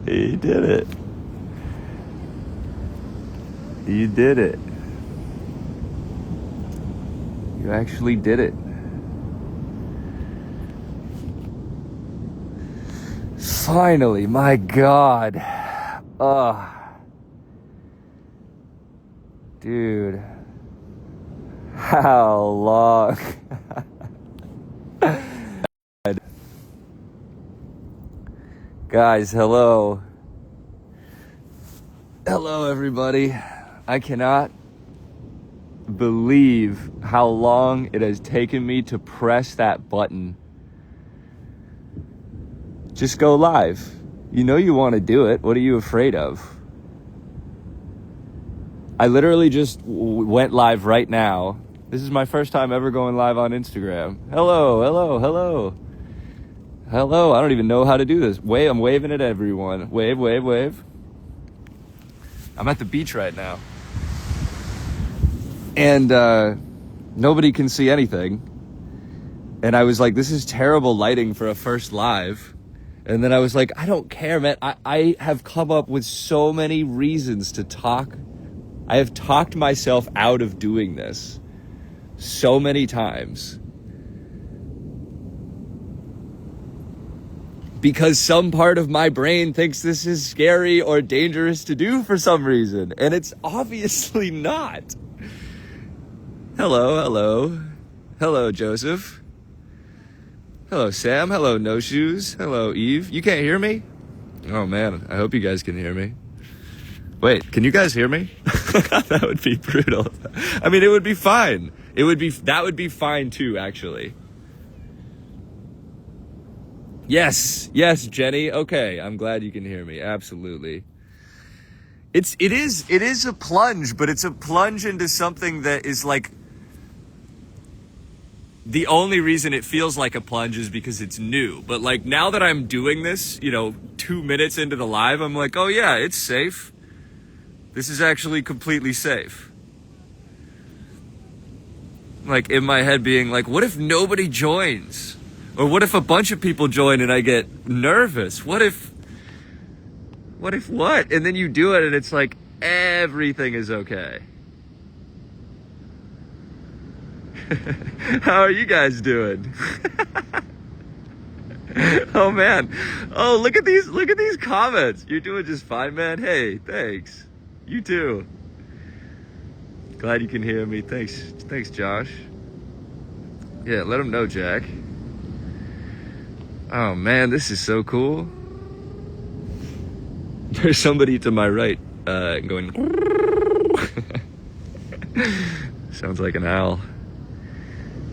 You did it. You did it. You actually did it. Finally, my God. Dude. How long? Guys, hello. Hello, everybody. I cannot believe how long it has taken me to press that button. Just go live. You know you want to do it. What are you afraid of? I literally just went live right now. This is my first time ever going live on Instagram. Hello, hello, hello. Hello, I don't even know how to do this. I'm waving at everyone. Wave, wave, wave. I'm at the beach right now. And nobody can see anything. And I was like, this is terrible lighting for a first live. And then I was like, I don't care, man. I have come up with so many reasons to talk. I have talked myself out of doing this so many times. Because some part of my brain thinks this is scary or dangerous to do for some reason. And it's obviously not. Hello, hello. Hello, Joseph. Hello, Sam. Hello, No Shoes. Hello, Eve. You can't hear me? Oh, man. I hope you guys can hear me. Wait, can you guys hear me? That would be brutal. I mean, it would be fine. That would be fine too, actually. Yes, Jenny. Okay, I'm glad you can hear me. Absolutely. It is a plunge, but it's a plunge into something that is like, the only reason it feels like a plunge is because it's new. But like now that I'm doing this, 2 minutes into the live, I'm like, oh yeah, it's safe. This is actually completely safe. Like in my head being like, what if nobody joins? Or what if a bunch of people join and I get nervous? What if what? And then you do it and it's like, everything is okay. How are you guys doing? Oh man. Oh, look at these comments. You're doing just fine, man. Hey, thanks. You too. Glad you can hear me. Thanks, Josh. Yeah, let him know, Jack. Oh man, this is so cool. There's somebody to my right going. Sounds like an owl.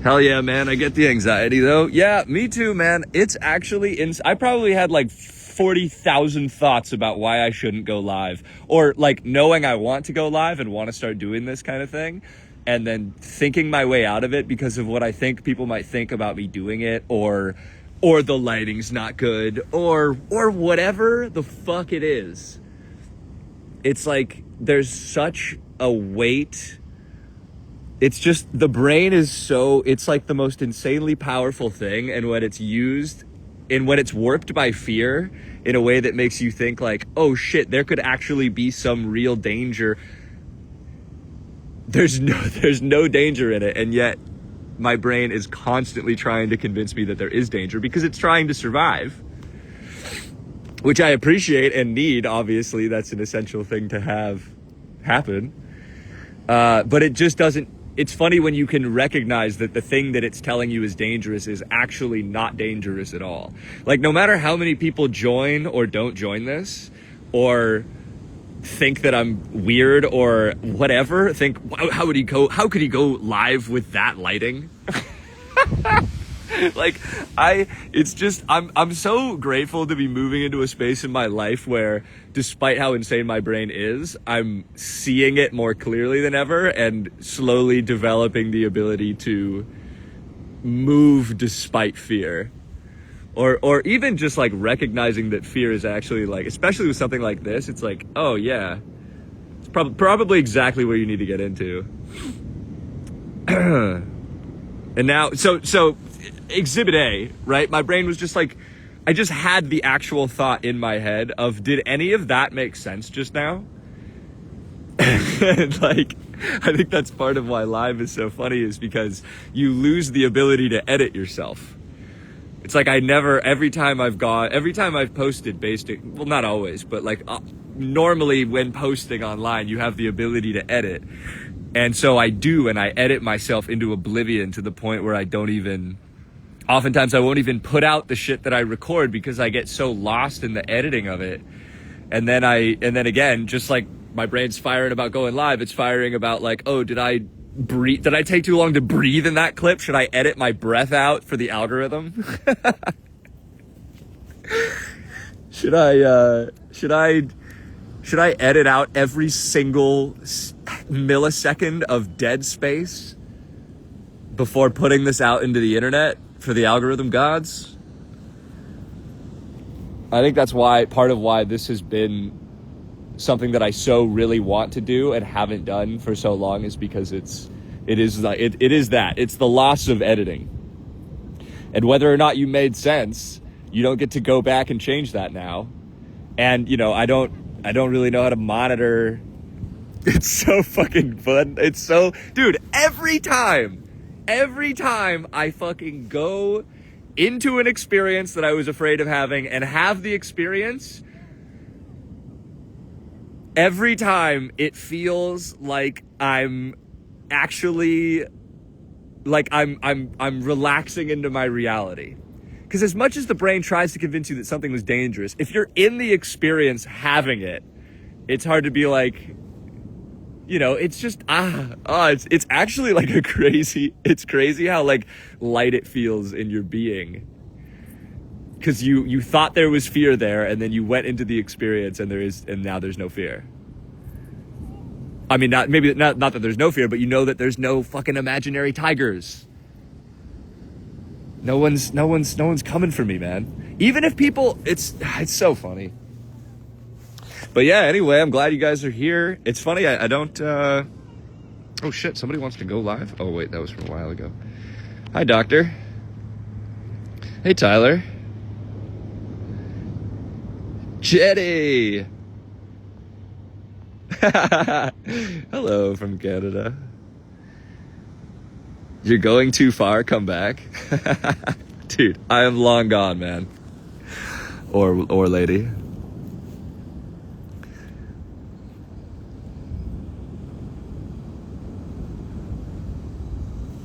Hell yeah, man. I get the anxiety though. Yeah, me too, man. It's actually, I probably had like 40,000 thoughts about why I shouldn't go live, or like knowing I want to go live and want to start doing this kind of thing. And then thinking my way out of it because of what I think people might think about me doing it, or the lighting's not good, or whatever the fuck it is. It's like, there's such a weight. It's just, the brain is it's like the most insanely powerful thing. And when it's used, and when it's warped by fear in a way that makes you think like, oh shit, there could actually be some real danger. There's no danger in it. And yet my brain is constantly trying to convince me that there is danger because it's trying to survive, which I appreciate and need. Obviously, that's an essential thing to have happen. But it just doesn't. It's funny when you can recognize that the thing that it's telling you is dangerous is actually not dangerous at all. Like, no matter how many people join or don't join this, or think that I'm weird or whatever, think, how could he go live with that lighting? Like, I'm so grateful to be moving into a space in my life where, despite how insane my brain is, I'm seeing it more clearly than ever and slowly developing the ability to move despite fear. Or even just like recognizing that fear is actually like, especially with something like this, it's like, oh yeah, it's probably exactly where you need to get into. And now, so Exhibit A, right? My brain was just like, I just had the actual thought in my head of, did any of that make sense just now? And like, I think that's part of why live is so funny, is because you lose the ability to edit yourself. It's like every time I've posted well, not always, but like normally when posting online, you have the ability to edit. And so I do, and I edit myself into oblivion to the point where oftentimes I won't even put out the shit that I record because I get so lost in the editing of it. And then again, just like my brain's firing about going live, it's firing about like, oh, did I take too long to breathe in that clip? Should I edit my breath out for the algorithm? Should I edit out every single millisecond of dead space before putting this out into the internet for the algorithm gods? I think that's part of why this has been something that I so really want to do and haven't done for so long, is because it is that. It's the loss of editing. And whether or not you made sense, you don't get to go back and change that now. And, I don't really know how to monitor. It's so fucking fun. It's so, dude, every time I fucking go into an experience that I was afraid of having and have the experience, every time it feels like I'm actually, like I'm relaxing into my reality. Because as much as the brain tries to convince you that something was dangerous, if you're in the experience having it, it's hard to be like, it's just, it's actually like it's crazy how like light it feels in your being. Because you thought there was fear there, and then you went into the experience and now there's no fear. I mean, not that there's no fear, but that there's no fucking imaginary tigers. No one's coming for me, man. Even if people, it's so funny. But yeah, anyway, I'm glad you guys are here. It's funny, I don't, oh shit, somebody wants to go live? Oh wait, that was from a while ago. Hi, doctor. Hey, Tyler. Jetty. Hello from Canada. You're going too far, come back. Dude, I am long gone, man. Or lady.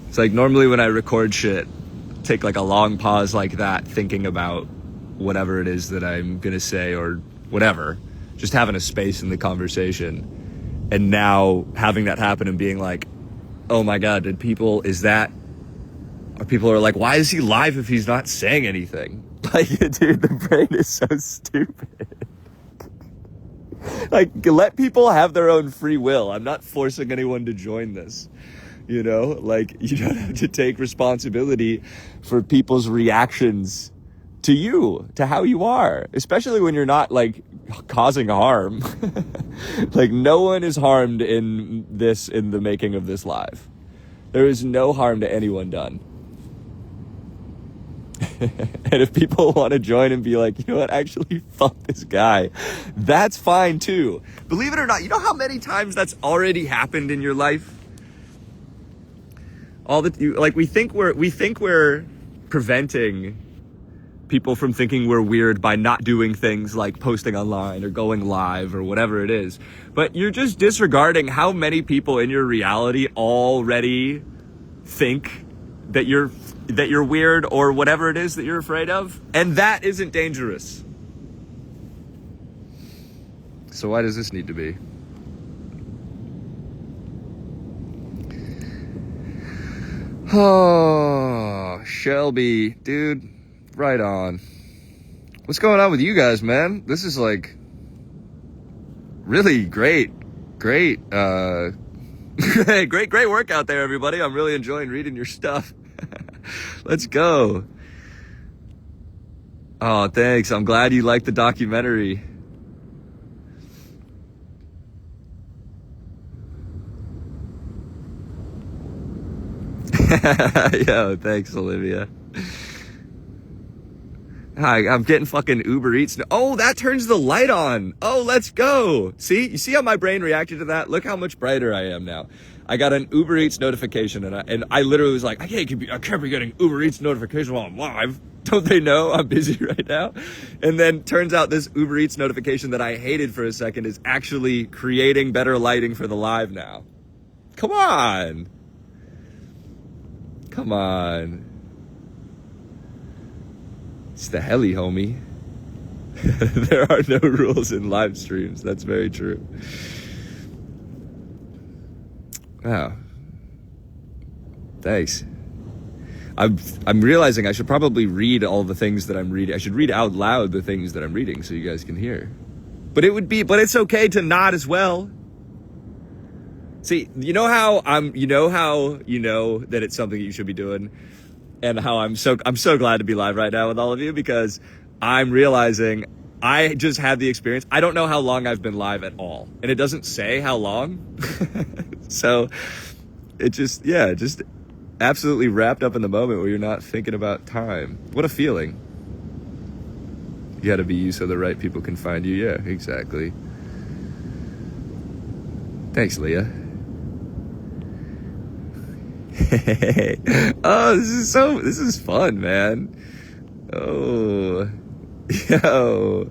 It's like normally when I record shit, take like a long pause like that, thinking about whatever it is that I'm gonna say or whatever, just having a space in the conversation. And now having that happen and being like, oh my God, people are like, why is he live if he's not saying anything? Like, dude, the brain is so stupid. Like, let people have their own free will. I'm not forcing anyone to join this. Like, you don't have to take responsibility for people's reactions to how you are, especially when you're not like causing harm. Like, no one is harmed in the making of this live. There is no harm to anyone done. And if people want to join and be like, you know what, actually fuck this guy, that's fine too. Believe it or not, you know how many times that's already happened in your life? We think we're preventing people from thinking we're weird by not doing things like posting online or going live or whatever it is. But you're just disregarding how many people in your reality already think that you're weird or whatever it is that you're afraid of. And that isn't dangerous. So why does this need to be? Oh, Shelby, dude, right on. What's going on with you guys, man? This is like really great, great work out there, everybody. I'm really enjoying reading your stuff. Let's go. Oh, thanks. I'm glad you liked the documentary. Yo, thanks, Olivia. Hi, I'm getting fucking Uber Eats. Oh, that turns the light on. Oh, let's go. See? You see how my brain reacted to that? Look how much brighter I am now. I got an Uber Eats notification and I literally was like, I can't be getting Uber Eats notification while I'm live. Don't they know I'm busy right now? And then turns out this Uber Eats notification that I hated for a second is actually creating better lighting for the live now. Come on. Come on. It's the heli, homie. There are no rules in live streams. That's very true. Wow. Thanks. I'm realizing I should probably read all the things that I'm reading. I should read out loud the things that I'm reading so you guys can hear. But it's okay to not as well. See, you know that it's something you should be doing, and how I'm so glad to be live right now with all of you, because I'm realizing I just had the experience. I don't know how long I've been live at all, and it doesn't say how long. So it just absolutely wrapped up in the moment where you're not thinking about time. What a feeling. You gotta be you so the right people can find you. Yeah, exactly. Thanks, Leah. Oh, this is fun, man. Oh, yo.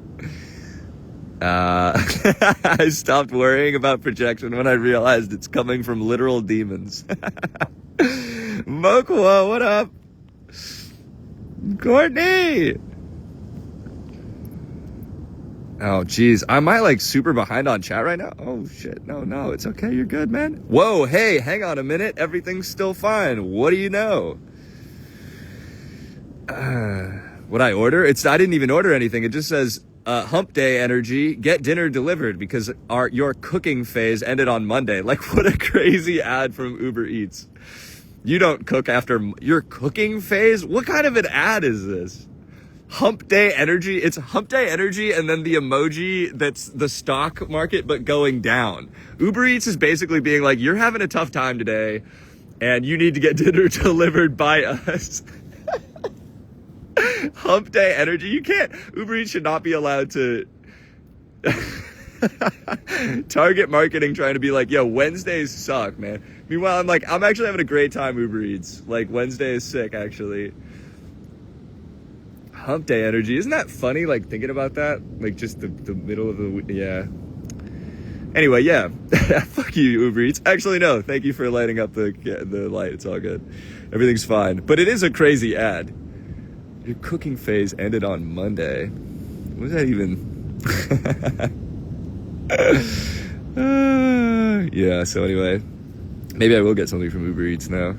I stopped worrying about projection when I realized it's coming from literal demons. Mokwa, what up? Courtney! Oh, geez. Am I like super behind on chat right now? Oh, shit. No, it's okay. You're good, man. Whoa, hey, hang on a minute. Everything's still fine. What do you know? What I order? I didn't even order anything. It just says, hump day energy, get dinner delivered because your cooking phase ended on Monday. Like, what a crazy ad from Uber Eats. You don't cook after your cooking phase? What kind of an ad is this? Hump day energy. It's hump day energy and then the emoji that's the stock market but going down. Uber Eats is basically being like, you're having a tough time today and you need to get dinner delivered by us. Hump day energy. You can't. Uber Eats should not be allowed to target marketing trying to be like, yo, Wednesdays suck, man. Meanwhile, I'm actually having a great time Uber Eats. Like, Wednesday is sick, actually. Hump day energy. Isn't that funny, like, thinking about that? Like, just the middle of the week. Yeah. Anyway, yeah. Fuck you, Uber Eats. Actually, no. Thank you for lighting up the light. It's all good. Everything's fine. But it is a crazy ad. Your cooking phase ended on Monday. What does that even... yeah, so anyway. Maybe I will get something from Uber Eats now.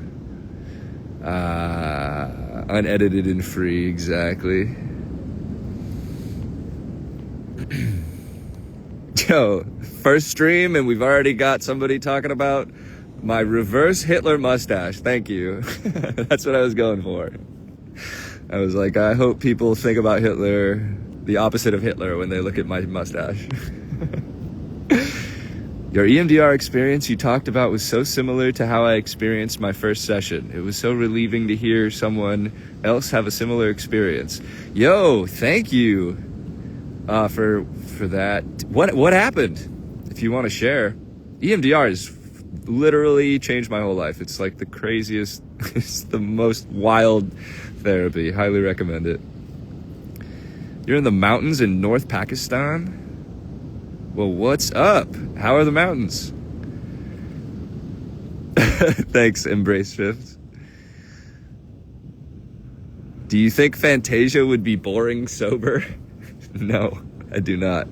Unedited and free, exactly. Yo, first stream and we've already got somebody talking about my reverse Hitler mustache. Thank you. That's what I was going for. I was like, I hope people think about Hitler, the opposite of Hitler, when they look at my mustache. Your EMDR experience you talked about was so similar to how I experienced my first session. It was so relieving to hear someone else have a similar experience. Yo, thank you for that. What happened? If you want to share. EMDR has literally changed my whole life. It's like the craziest, it's the most wild therapy. Highly recommend it. You're in the mountains in North Pakistan? Well, what's up? How are the mountains? Thanks, Embrace Fifth. Do you think Fantasia would be boring sober? No, I do not.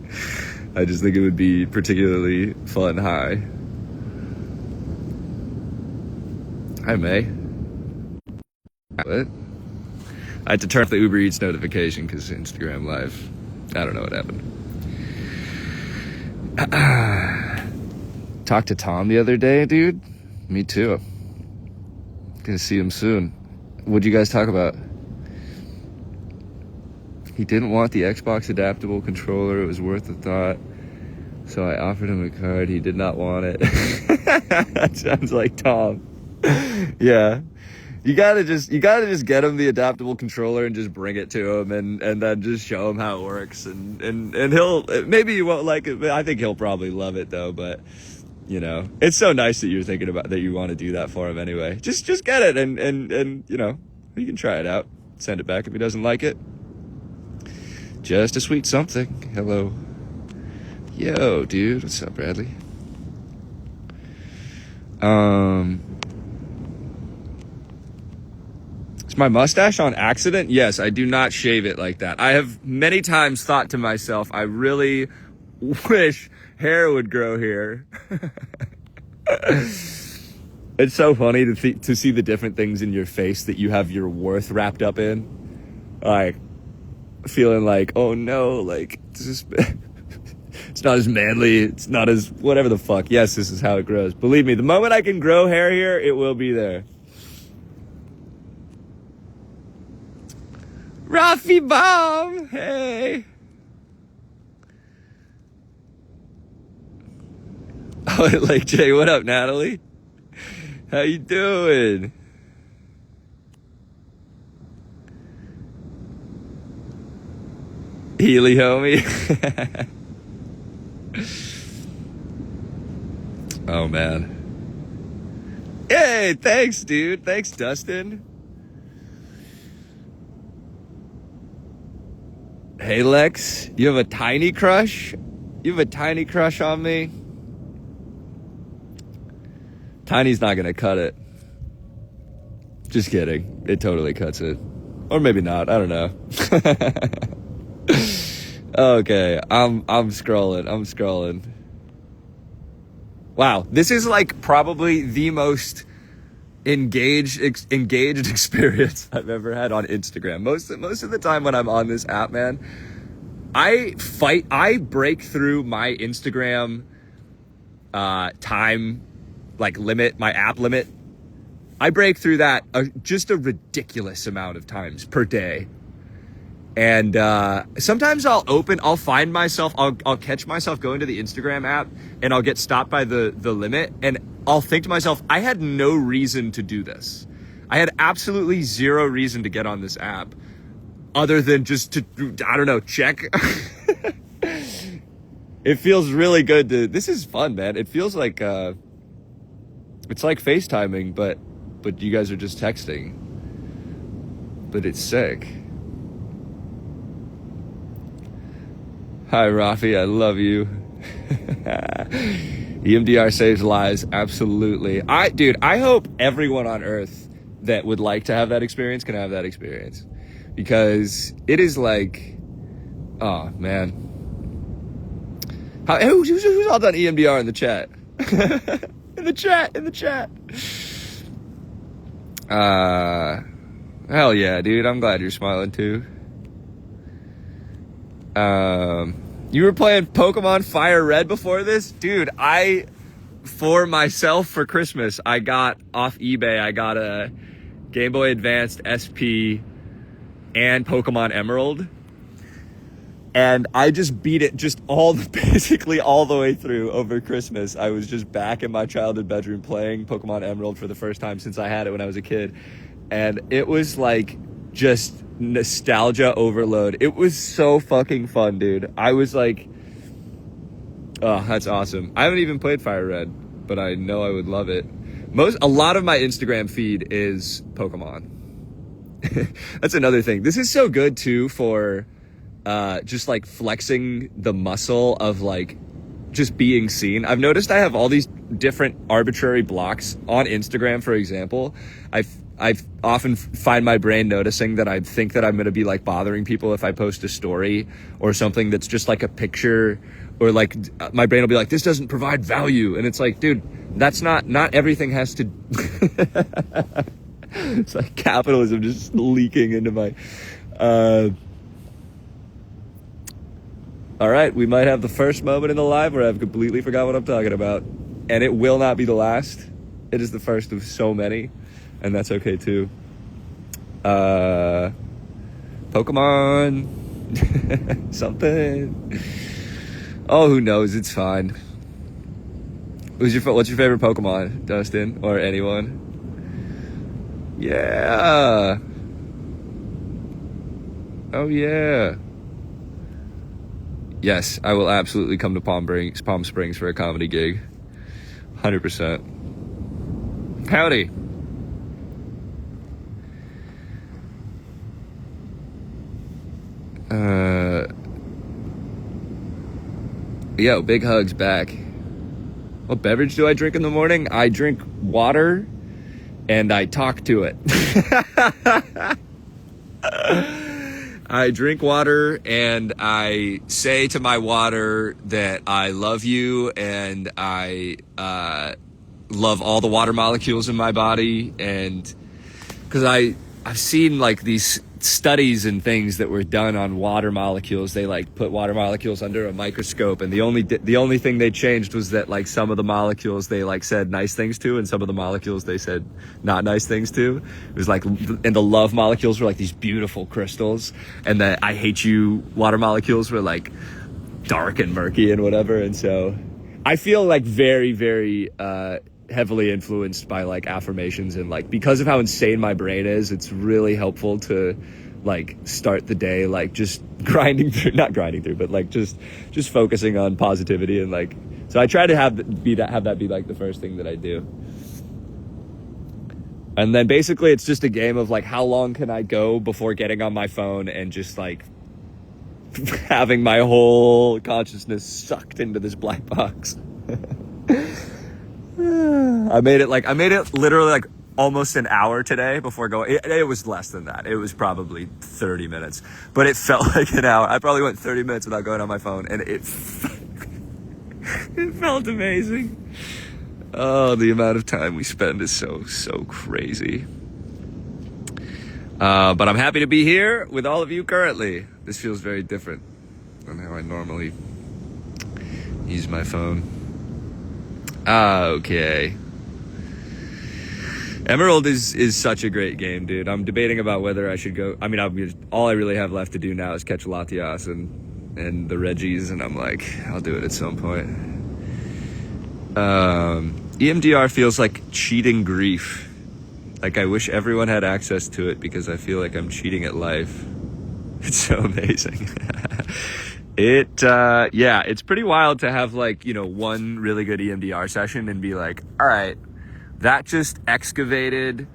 I just think it would be particularly fun high. Hi, May. What? I had to turn off the Uber Eats notification because Instagram Live. I don't know what happened. Talked to Tom the other day, dude. Me too. Gonna see him soon. What'd you guys talk about? He didn't want the Xbox adaptable controller. It was worth the thought. So I offered him a card. He did not want it. That sounds like Tom. Yeah. You gotta just get him the adaptable controller and just bring it to him, and then just show him how it works, and he'll, maybe you won't like it, but I think he'll probably love it though. But you know, it's so nice that you're thinking about that, you want to do that for him anyway. Just get it, and you know, you can try it out, send it back if he doesn't like it. Just a sweet something. Hello. Yo, dude, what's up, Bradley? Is my mustache on accident? Yes, I do not shave it like that. I have many times thought to myself, I really wish hair would grow here. It's so funny to see the different things in your face that you have your worth wrapped up in. Like, feeling like, oh no, like, this is, it's not as manly, it's not as whatever the fuck. Yes, this is how it grows. Believe me, the moment I can grow hair here, it will be there. Rafi Bomb, hey. Oh, Lake J, what up, Natalie? How you doing? Healy, homie. Oh, man. Hey, thanks, dude. Thanks, Dustin. Hey, Lex, you have a tiny crush? You have a tiny crush on me? Tiny's not gonna cut it. Just kidding. It totally cuts it. Or maybe not. I don't know. Okay, I'm scrolling. Wow, this is like probably the most engaged experience I've ever had on Instagram. Most of the time when I'm on this app, man, I break through my Instagram time like limit, my app limit. I break through that just a ridiculous amount of times per day. And sometimes I'll find myself, I'll catch myself going to the Instagram app, and I'll get stopped by the limit, and I'll think to myself, I had no reason to do this. I had absolutely zero reason to get on this app other than just to, I don't know, check. It feels really good this is fun, man. It feels like, it's like FaceTiming, but you guys are just texting. But it's sick. Hi, Rafi. I love you. EMDR saves lives. Absolutely. I hope everyone on earth that would like to have that experience can have that experience, because it is like, oh man. Who's all done EMDR in the chat? In the chat. Hell yeah, dude. I'm glad you're smiling too. You were playing Pokemon Fire Red before this? Dude, for myself for Christmas, I got off eBay, I got a Game Boy Advanced SP and Pokemon Emerald. And I just beat it basically all the way through over Christmas. I was just back in my childhood bedroom playing Pokemon Emerald for the first time since I had it when I was a kid. And it was like just nostalgia overload. It was so fucking fun, dude. I was like, oh, that's awesome. I haven't even played Fire Red, but I know I would love it. A lot of my Instagram feed is Pokemon. That's another thing. This is so good too for just like flexing the muscle of like just being seen. I've noticed I have all these different arbitrary blocks on Instagram, for example. I often find my brain noticing that I think that I'm going to be like bothering people if I post a story or something that's just like a picture, or like my brain will be like, this doesn't provide value. And it's like, dude, that's not everything has to, it's like capitalism just leaking into my, all right, we might have the first moment in the live where I've completely forgot what I'm talking about, and it will not be the last. It is the first of so many. And that's okay too. Pokemon something. Oh, who knows? It's fine. What's your favorite Pokemon, Dustin, or anyone? Yeah. Oh, yeah. Yes, I will absolutely come to Palm Springs for a comedy gig. 100%. Howdy. Yo, big hugs back. What beverage do I drink in the morning? I drink water and I talk to it. I drink water and I say to my water that I love you and I love all the water molecules in my body. And because I've seen like these studies and things that were done on water molecules. They like put water molecules under a microscope, and the only thing they changed was that like some of the molecules they like said nice things to, and some of the molecules they said not nice things to. It was like, and the love molecules were like these beautiful crystals, and the I hate you water molecules were like dark and murky and whatever. And so I feel like very, very heavily influenced by like affirmations, and like because of how insane my brain is, it's really helpful to like start the day like just not grinding through, but like just focusing on positivity. And like, so I try to have that be like the first thing that I do. And then basically it's just a game of like, how long can I go before getting on my phone and just like having my whole consciousness sucked into this black box. I made it literally like almost an hour today before going. It was less than that. It was probably 30 minutes, but it felt like an hour. I probably went 30 minutes without going on my phone, and it felt amazing. Oh, the amount of time we spend is so crazy. But I'm happy to be here with all of you currently. This feels very different than how I normally use my phone. Okay. Emerald is such a great game, dude. I'm debating about whether I should go. I mean, all I really have left to do now is catch Latias and the Reggies, and I'm like, I'll do it at some point. EMDR feels like cheating grief. Like I wish everyone had access to it because I feel like I'm cheating at life. It's so amazing. It's pretty wild to have like, one really good EMDR session and be like, all right, that just excavated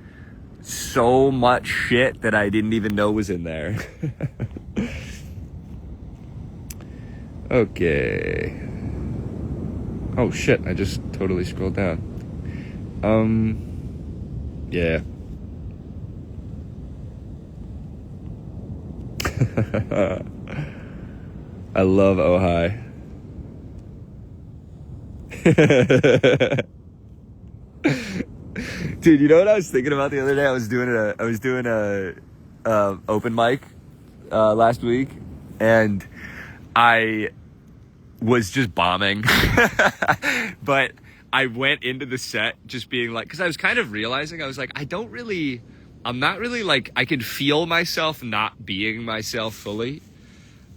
so much shit that I didn't even know was in there. Okay. Oh shit, I just totally scrolled down. Yeah. I love Ojai. Dude, you know what I was thinking about the other day? I was doing a open mic last week, and I was just bombing. But I went into the set just being like, because I was kind of realizing, I was like, I'm not really like, I can feel myself not being myself fully.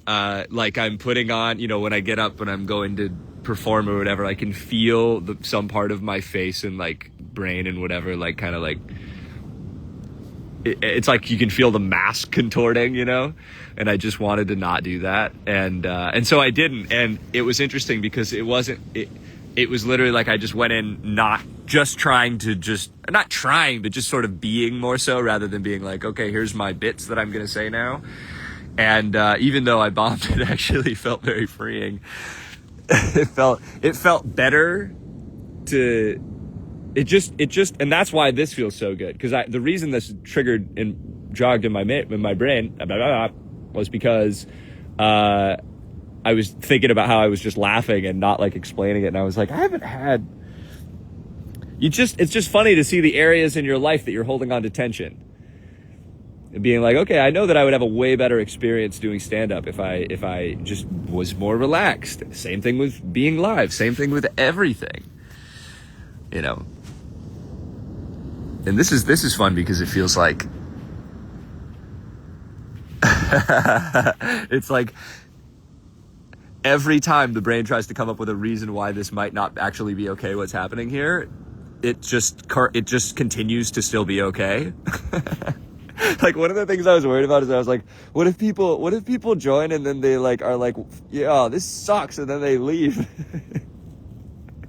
Like I'm putting on, when I get up, when I'm going to perform or whatever, I can feel some part of my face and like brain and whatever, like kind of like, it's like you can feel the mask contorting, and I just wanted to not do that. And so I didn't. And it was interesting because it was literally like I just went in not trying, but just sort of being more so rather than being like, okay, here's my bits that I'm going to say now. And even though I bombed, it actually felt very freeing. It felt better to, and that's why this feels so good. Because the reason this triggered and jogged in my brain was because I was thinking about how I was just laughing and not like explaining it. And I was like, it's just funny to see the areas in your life that you're holding on to tension. And being like, okay, I know that I would have a way better experience doing stand-up if I just was more relaxed. Same thing with being live. Same thing with everything. And this is fun because it feels like it's like every time the brain tries to come up with a reason why this might not actually be okay, what's happening here, it just continues to still be okay. Like, one of the things I was worried about is I was like, what if people join and then they like are like, yeah, this sucks, and then they leave.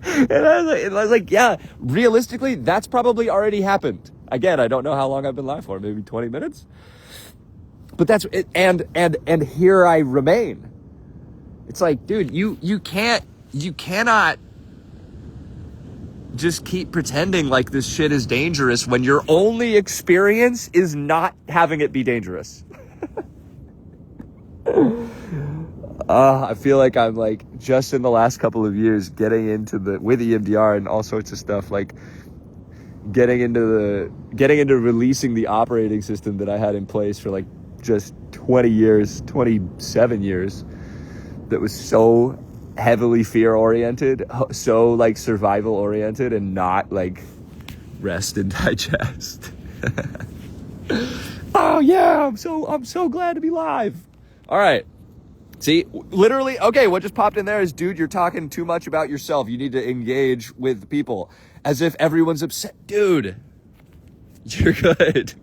And I was like, yeah, realistically, that's probably already happened. Again, I don't know how long I've been live for, maybe 20 minutes. But that's it, and here I remain. It's like, dude, you cannot just keep pretending like this shit is dangerous when your only experience is not having it be dangerous. I feel like I'm like just in the last couple of years getting into with EMDR and all sorts of stuff, like getting into releasing the operating system that I had in place for like just 27 years, that was so heavily fear oriented, so like survival oriented, and not like rest and digest. Oh yeah, I'm so glad to be live. All right. See, literally, okay, what just popped in there is, dude, you're talking too much about yourself. You need to engage with people as if everyone's upset. Dude, you're good.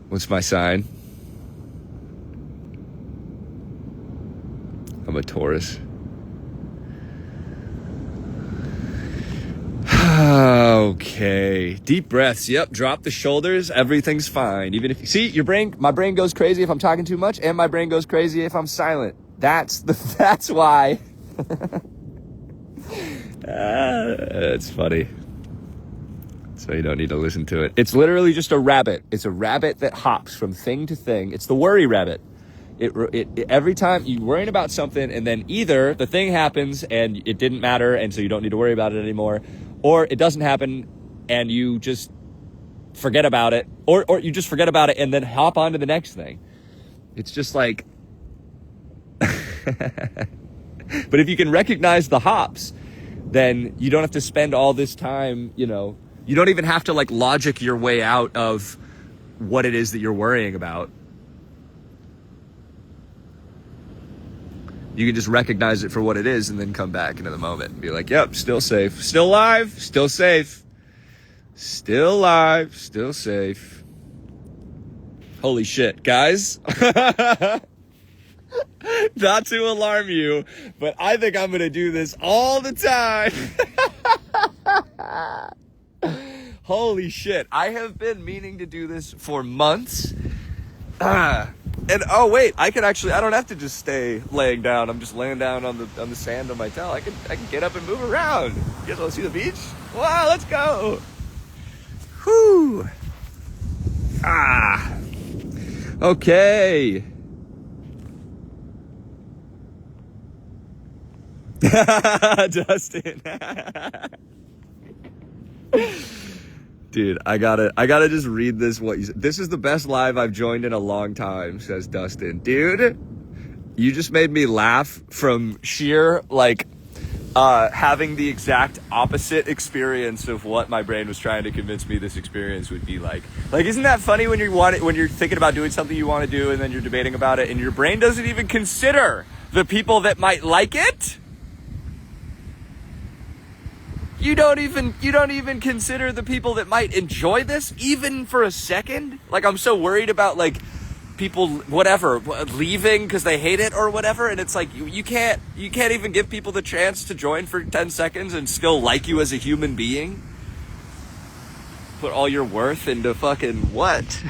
What's my sign? I'm a Taurus. Okay, deep breaths. Yep, drop the shoulders. Everything's fine. Even if you see my brain goes crazy if I'm talking too much, and my brain goes crazy if I'm silent. That's why. It's funny. So you don't need to listen to it. It's literally just a rabbit. It's a rabbit that hops from thing to thing. It's the worry rabbit. It every time you're worrying about something, and then either the thing happens and it didn't matter, and so you don't need to worry about it anymore, or it doesn't happen and you just forget about it, or you just forget about it and then hop on to the next thing. It's just like, but if you can recognize the hops, then you don't have to spend all this time, you don't even have to like logic your way out of what it is that you're worrying about. You can just recognize it for what it is and then come back into the moment and be like, yep, still safe, still alive, still safe, still alive, still safe. Holy shit, guys. Not to alarm you, but I think I'm going to do this all the time. Holy shit. I have been meaning to do this for months. And oh wait, I don't have to just stay laying down. I'm just laying down on the sand on my towel. I can get up and move around. You guys want to see the beach? Wow, let's go. Whew. Okay. Dustin. Dude, I gotta just read this. This is the best live I've joined in a long time, says Dustin. Dude, you just made me laugh from sheer, like, having the exact opposite experience of what my brain was trying to convince me this experience would be like. Like, isn't that funny when you're thinking about doing something you want to do and then you're debating about it and your brain doesn't even consider the people that might like it? You don't even consider the people that might enjoy this, even for a second? Like, I'm so worried about, like, people, whatever, leaving because they hate it or whatever, and it's like, you can't even give people the chance to join for 10 seconds and still like you as a human being? Put all your worth into fucking what?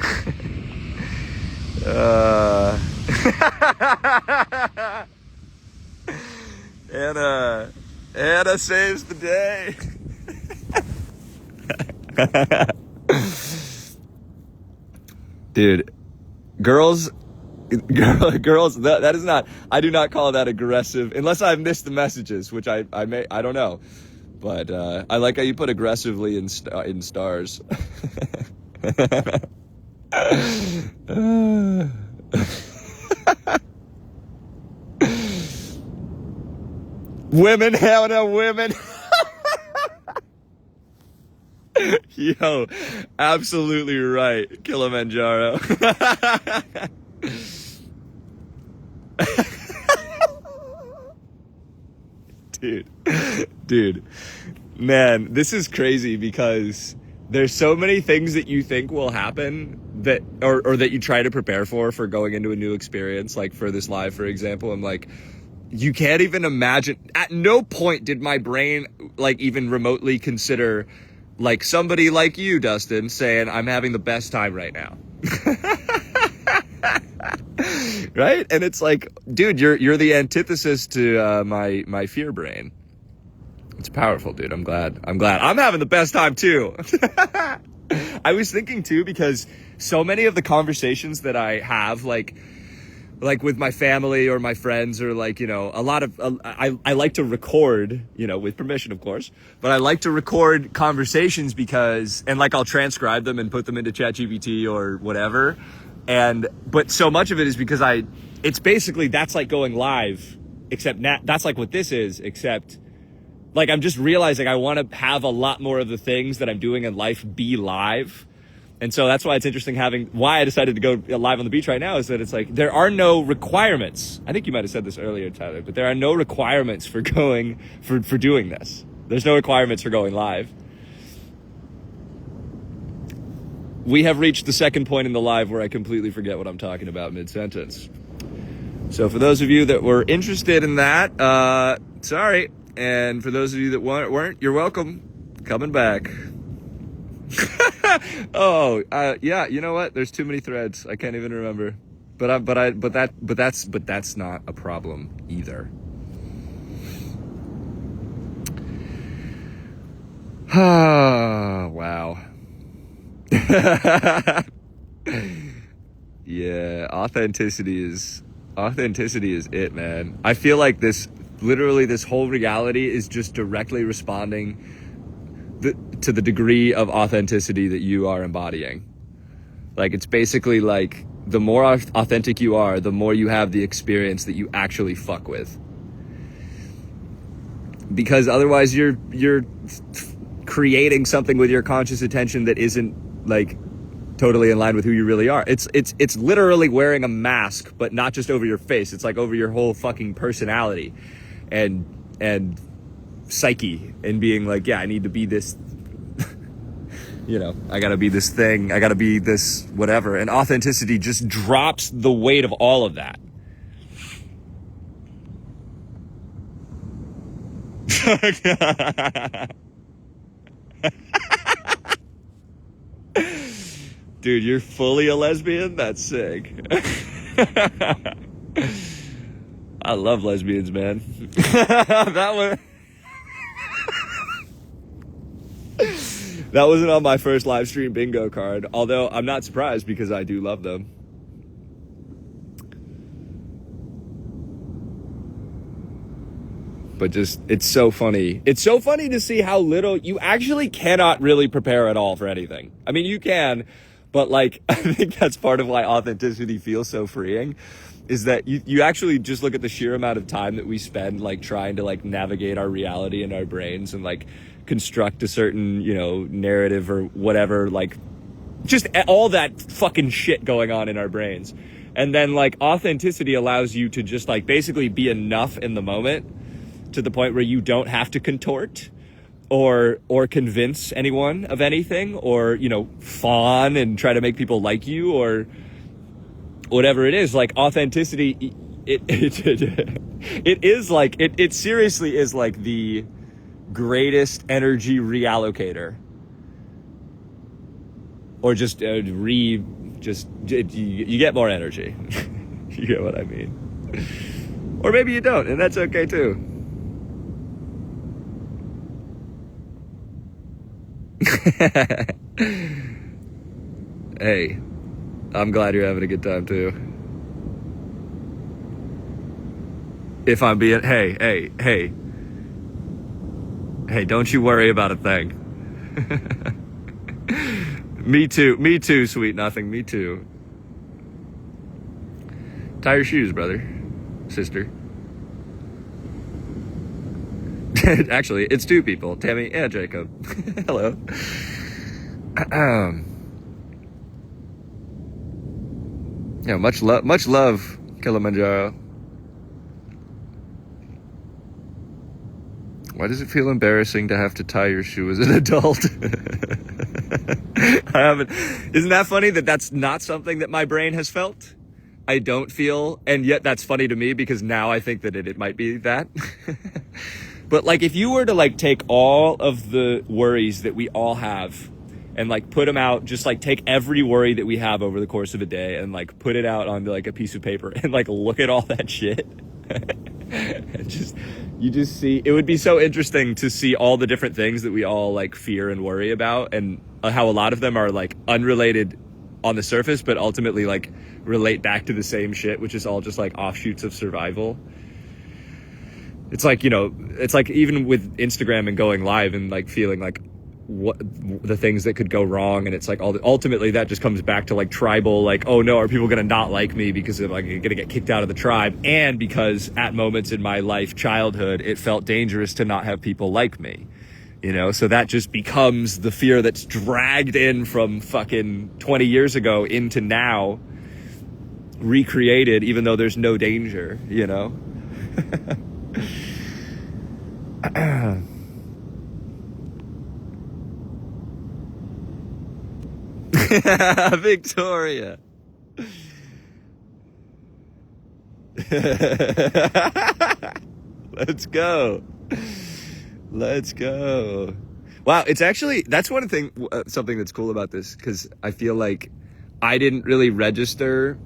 Anna saves the day. Dude, girls, that is not, I do not call that aggressive, unless I've missed the messages, which I don't know. But I like how you put aggressively in stars. Women, Hannah, women. Yo, absolutely right, Kilimanjaro. Dude, man, this is crazy because there's so many things that you think will happen that, or that you try to prepare for going into a new experience, like for this live, for example. I'm like, you can't even imagine. At no point did my brain like even remotely consider like somebody like you, Dustin, saying I'm having the best time right now. Right? And it's like, dude, you're the antithesis to my fear brain. It's powerful, dude. I'm glad I'm having the best time too. I was thinking too, because so many of the conversations that I have, like with my family or my friends, or like, you know, a lot of, I like to record, you know, with permission, of course, but I like to record conversations because, and like I'll transcribe them and put them into ChatGPT or whatever. But so much of it is because it's basically, that's like going live, except that's like what this is, except like I'm just realizing I want to have a lot more of the things that I'm doing in life be live. And so that's why it's interesting why I decided to go live on the beach right now, is that it's like, there are no requirements. I think you might have said this earlier, Tyler, but there are no requirements for doing this. There's no requirements for going live. We have reached the second point in the live where I completely forget what I'm talking about mid-sentence. So for those of you that were interested in that, sorry. And for those of you that weren't, you're welcome. Coming back. Yeah, you know what? There's too many threads. I can't even remember. But that's not a problem either. Wow. Yeah, authenticity is it, man. I feel like this whole reality is just directly responding to the degree of authenticity that you are embodying. Like, it's basically like, the more authentic you are, the more you have the experience that you actually fuck with. Because otherwise you're creating something with your conscious attention that isn't like totally in line with who you really are. It's literally wearing a mask, but not just over your face. It's like over your whole fucking personality and psyche, and being like, yeah, I need to be this, you know, I gotta be this thing, I gotta be this whatever. And authenticity just drops the weight of all of that. Dude, you're fully a lesbian? That's sick. I love lesbians, man. That wasn't on my first live stream bingo card, although I'm not surprised because I do love them. But just, it's so funny. It's so funny to see how little you actually cannot really prepare at all for anything. I mean, you can, but like, I think that's part of why authenticity feels so freeing, is that you actually just look at the sheer amount of time that we spend like trying to like navigate our reality in our brains and like construct a certain, you know, narrative or whatever, like just all that fucking shit going on in our brains. And then like authenticity allows you to just like basically be enough in the moment, to the point where you don't have to contort or convince anyone of anything, or, you know, fawn and try to make people like you or whatever it is. Like authenticity, it is like, it seriously is like the greatest energy reallocator, or just you get more energy. You get what I mean? Or maybe you don't, and that's okay too. Hey, I'm glad you're having a good time too. If I'm being, hey, don't you worry about a thing. Me too, sweet nothing, me too. Tie your shoes, brother, sister. Actually, it's two people, Tammy and Jacob. Hello. Yeah, much love, Kilimanjaro. Why does it feel embarrassing to have to tie your shoe as an adult? I haven't. Isn't that funny that that's not something that my brain has felt? I don't feel, and yet that's funny to me because now I think that it might be that. But like, if you were to like take all of the worries that we all have and like put them out, just like take every worry that we have over the course of a day and like put it out onto like a piece of paper and like look at all that shit. And you just see, it would be so interesting to see all the different things that we all like fear and worry about, and how a lot of them are like unrelated on the surface, but ultimately like relate back to the same shit, which is all just like offshoots of survival. It's like, you know, it's like even with Instagram and going live and like feeling like what the things that could go wrong, and it's like ultimately that just comes back to like tribal, like, oh no, are people gonna not like me because I'm like gonna get kicked out of the tribe, and because at moments in my life, childhood, it felt dangerous to not have people like me, you know. So that just becomes the fear that's dragged in from fucking 20 years ago into now, recreated, even though there's no danger, you know. Victoria. Let's go. Wow, it's actually, that's one thing, something that's cool about this, because I feel like I didn't really register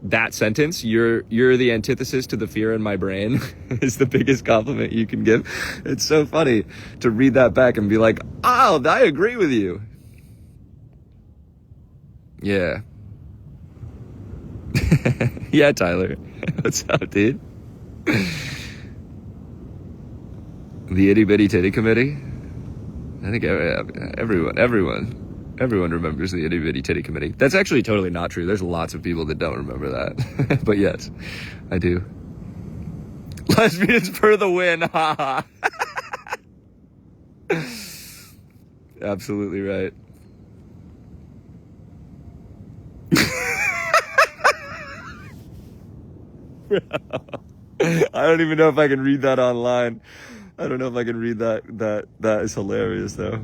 that sentence. You're the antithesis to the fear in my brain is the biggest compliment you can give. It's so funny to read that back and be like, oh, I agree with you. Yeah. Yeah, Tyler. What's up, dude? The Itty Bitty Titty Committee? I think everyone remembers the Itty Bitty Titty Committee. That's actually totally not true. There's lots of people that don't remember that. But yes, I do. Lesbians for the win, haha. Absolutely right. I don't even know if I can read that online. I don't know if I can read that. That is hilarious, though.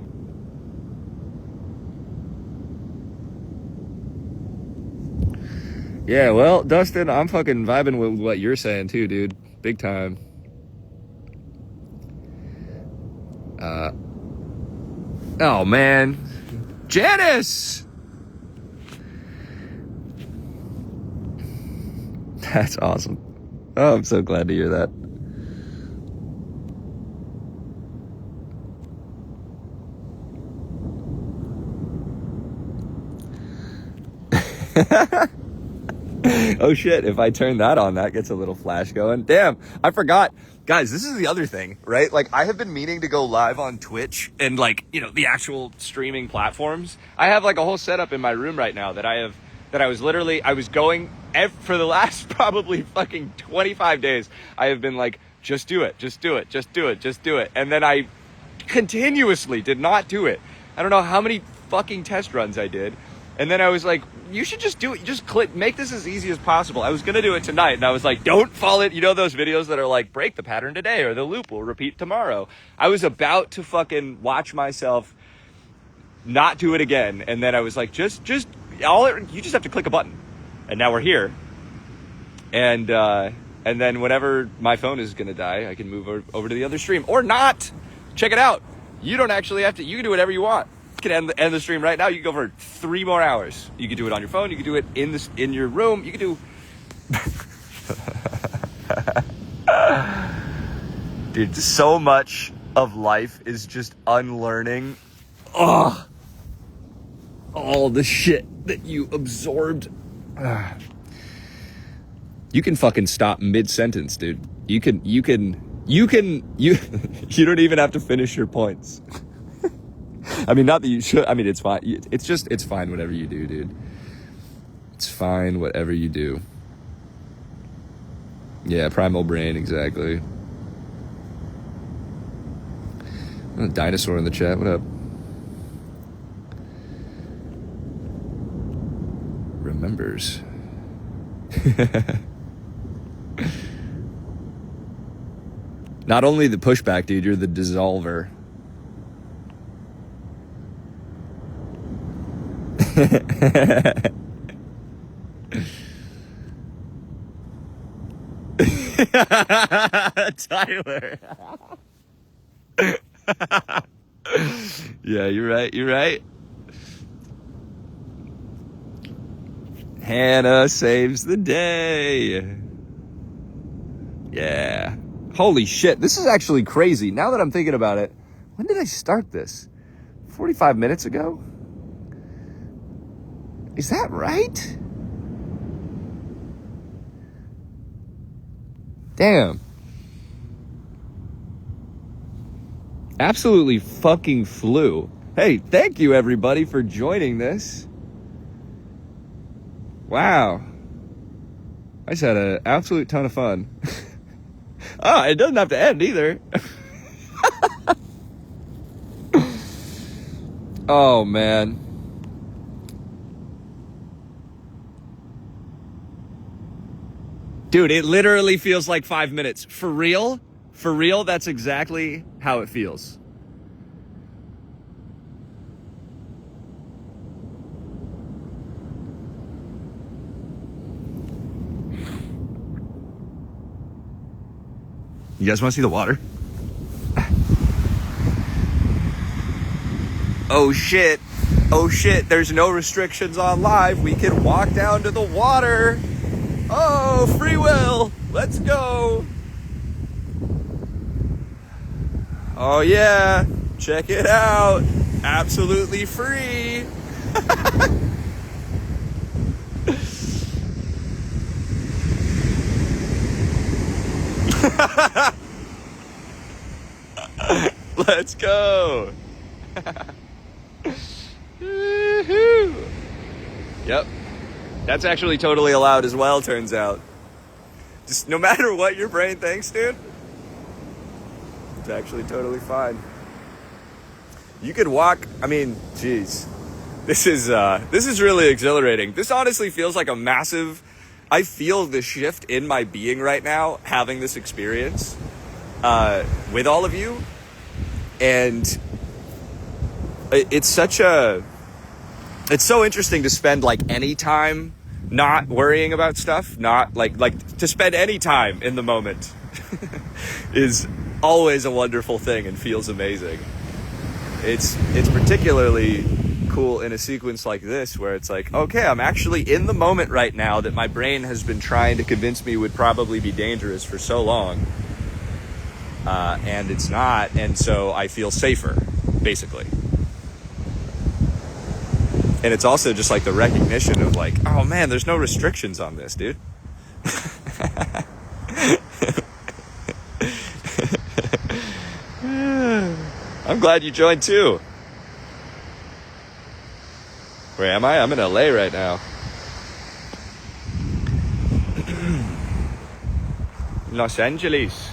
Yeah, well, Dustin, I'm fucking vibing with what you're saying too, dude. Big time. Oh man, Janice. That's awesome. Oh, I'm so glad to hear that. Oh shit, if I turn that on, that gets a little flash going. Damn, I forgot. Guys, this is the other thing, right? Like, I have been meaning to go live on Twitch and, like, you know, the actual streaming platforms. I have like a whole setup in my room right now that I was going for the last probably fucking 25 days. I have been like, just do it. And then I continuously did not do it. I don't know how many fucking test runs I did. And then I was like, you should just do it. Just make this as easy as possible. I was going to do it tonight. And I was like, don't follow it. You know those videos that are like, break the pattern today or the loop will repeat tomorrow. I was about to fucking watch myself not do it again. And then I was like, you just have to click a button. And now we're here. And then whenever my phone is going to die, I can move over to the other stream or not. Check it out. You don't actually have to, you can do whatever you want. You can end the stream right now. You can go for 3 more hours. You can do it on your phone. You can do it in your room. You can do. Dude, so much of life is just unlearning. All the shit that you absorbed. You can fucking stop mid-sentence, dude. You don't even have to finish your points. I mean, not that you should. I mean, it's fine. It's fine whatever you do, dude. It's fine whatever you do. Yeah, primal brain, exactly. Oh, dinosaur in the chat, what up? Remembers. Not only the pushback, dude, you're the dissolver. Tyler. Yeah, you're right. Hannah saves the day. Yeah. Holy shit, this is actually crazy. Now that I'm thinking about it, when did I start this? 45 minutes ago? Is that right? Damn. Absolutely fucking flew. Hey, thank you everybody for joining this. Wow. I just had an absolute ton of fun. Oh, it doesn't have to end either. Oh, man. Dude, it literally feels like 5 minutes. For real? For real, that's exactly how it feels. You guys want to see the water? Oh shit. Oh shit, there's no restrictions on live. We can walk down to the water. Oh, free will. Let's go. Oh yeah, check it out. Absolutely free. Let's go. Yep. That's actually totally allowed as well, turns out. Just no matter what your brain thinks, dude, it's actually totally fine. You could walk, I mean, geez. This is really exhilarating. This honestly feels like a massive, I feel the shift in my being right now, having this experience with all of you. And it's so interesting to spend like any time not worrying about stuff, not like to spend any time in the moment is always a wonderful thing and feels amazing. It's particularly cool in a sequence like this where it's like, okay, I'm actually in the moment right now that my brain has been trying to convince me would probably be dangerous for so long. And it's not, and so I feel safer, basically. And it's also just like the recognition of like, oh man, there's no restrictions on this, dude. I'm glad you joined too. Where am I? I'm in LA right now. Los Angeles.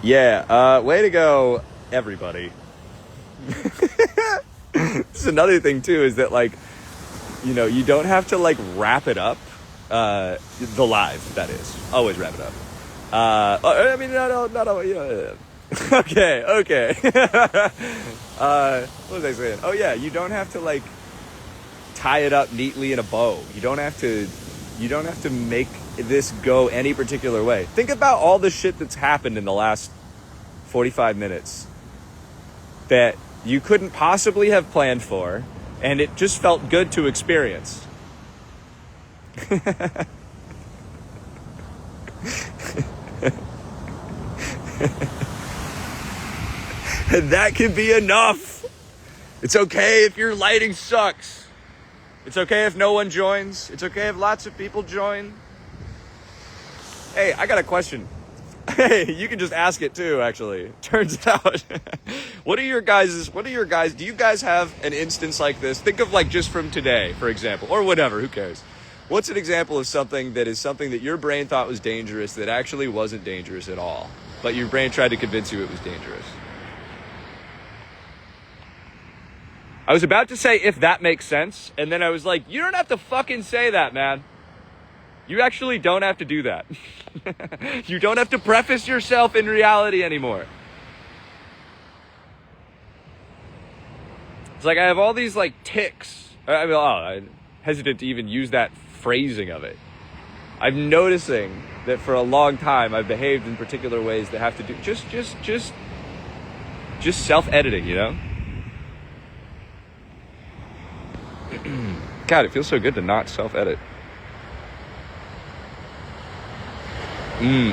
Yeah, way to go, everybody. This is another thing too, is that like, you know, you don't have to like wrap it up. The live, that is. Always wrap it up. I mean, not always, Okay. What was I saying? Oh yeah, you don't have to like tie it up neatly in a bow. You don't have to make this go any particular way. Think about all the shit that's happened in the last 45 minutes that you couldn't possibly have planned for, and it just felt good to experience. And that can be enough. It's okay if your lighting sucks. It's okay if no one joins. It's okay if lots of people join. Hey, I got a question. Hey, you can just ask it too, actually. Turns out. Do you guys have an instance like this? Think of like just from today, for example, or whatever, who cares? What's an example of something that your brain thought was dangerous that actually wasn't dangerous at all, but your brain tried to convince you it was dangerous? I was about to say, if that makes sense, and then I was like, you don't have to fucking say that, man. You actually don't have to do that. You don't have to preface yourself in reality anymore. It's like I have all these like tics. I'm hesitant to even use that phrasing of it. I'm noticing that for a long time I've behaved in particular ways that have to do just self-editing, you know? God, it feels so good to not self-edit.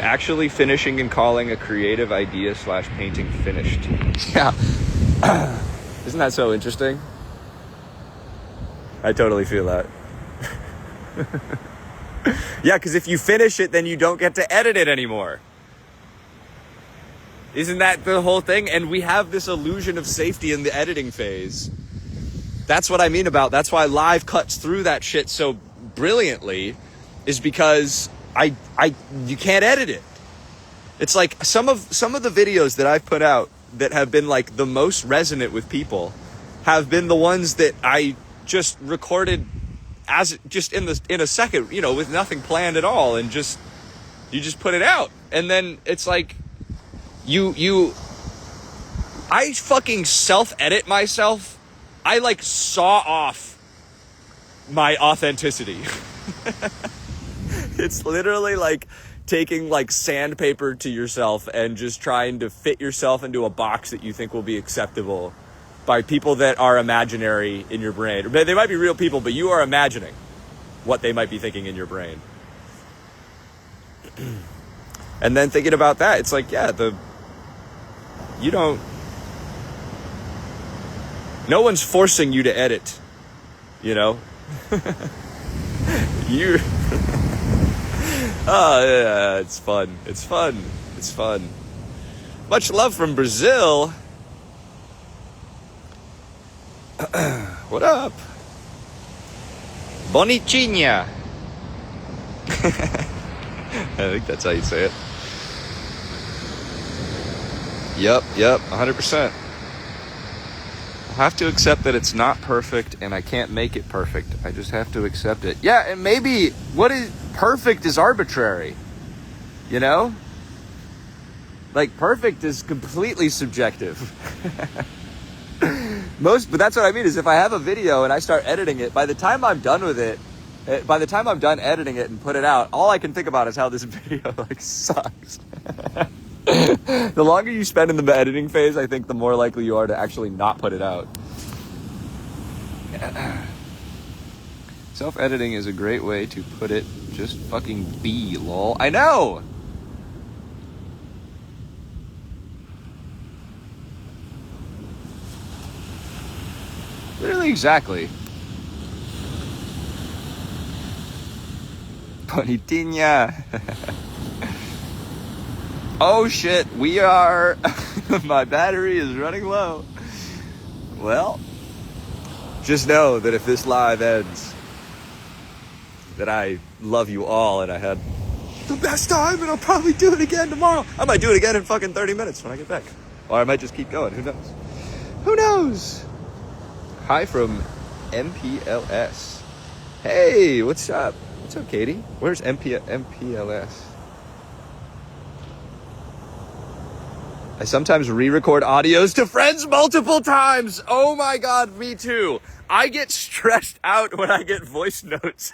Actually finishing and calling a creative idea / painting finished. Yeah. Isn't that so interesting? I totally feel that. Yeah, because if you finish it, then you don't get to edit it anymore. Isn't that the whole thing? And we have this illusion of safety in the editing phase. That's what I mean about, that's why live cuts through that shit so brilliantly, is because you can't edit it. It's like some of the videos that I've put out that have been like the most resonant with people have been the ones that I just recorded as just in a second, you know, with nothing planned at all, and you just put it out. And then it's like I fucking self-edit myself. I like saw off my authenticity. It's literally like taking like sandpaper to yourself and just trying to fit yourself into a box that you think will be acceptable by people that are imaginary in your brain. They might be real people, but you are imagining what they might be thinking in your brain. And then thinking about that, it's like, yeah, no one's forcing you to edit, you know? Oh, yeah, it's fun. It's fun. It's fun. Much love from Brazil. What up? Bonitinha. I think that's how you say it. Yep, 100%. I have to accept that it's not perfect and I can't make it perfect. I just have to accept it. Yeah, and maybe what is perfect is arbitrary. You know? Like, perfect is completely subjective. But that's what I mean, is if I have a video and I start editing it, by the time I'm done editing it and put it out, all I can think about is how this video like sucks. The longer you spend in the editing phase, I think the more likely you are to actually not put it out. Self-editing is a great way to put it. Just fucking be, lol. I know! Literally, exactly. Bonitinha. Oh shit, we are... My battery is running low. Well, just know that if this live ends, that I love you all and I had the best time and I'll probably do it again tomorrow. I might do it again in fucking 30 minutes when I get back. Or I might just keep going, who knows? Who knows? Hi from MPLS. Hey, what's up? What's up, Katie? Where's MPLS? I sometimes re-record audios to friends multiple times. Oh my God, me too. I get stressed out when I get voice notes.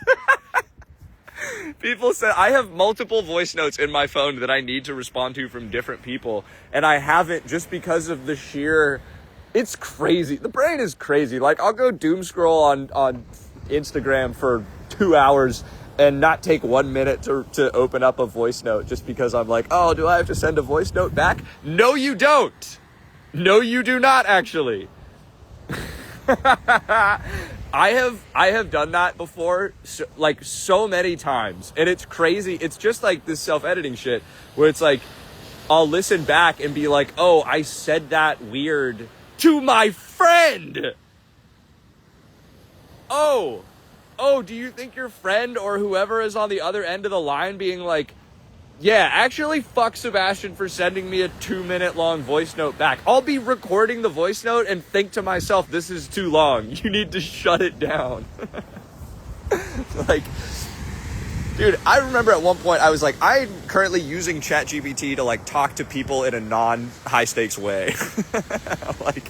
People say I have multiple voice notes in my phone that I need to respond to from different people. And I haven't, just because of the sheer, it's crazy. The brain is crazy. Like, I'll go doom scroll on Instagram for 2 hours and not take 1 minute to open up a voice note just because I'm like, oh, do I have to send a voice note back? No, you don't. No, you do not, actually. I have done that before, so many times, and it's crazy. It's just like this self-editing shit where it's like, I'll listen back and be like, oh, I said that weird to my friend. Oh, do you think your friend or whoever is on the other end of the line being like, yeah, actually fuck Sebastian for sending me a 2-minute long voice note back. I'll be recording the voice note and think to myself, this is too long. You need to shut it down. Like, Dude, I remember at one point I was like, I'm currently using ChatGPT to like talk to people in a non-high stakes way. Like,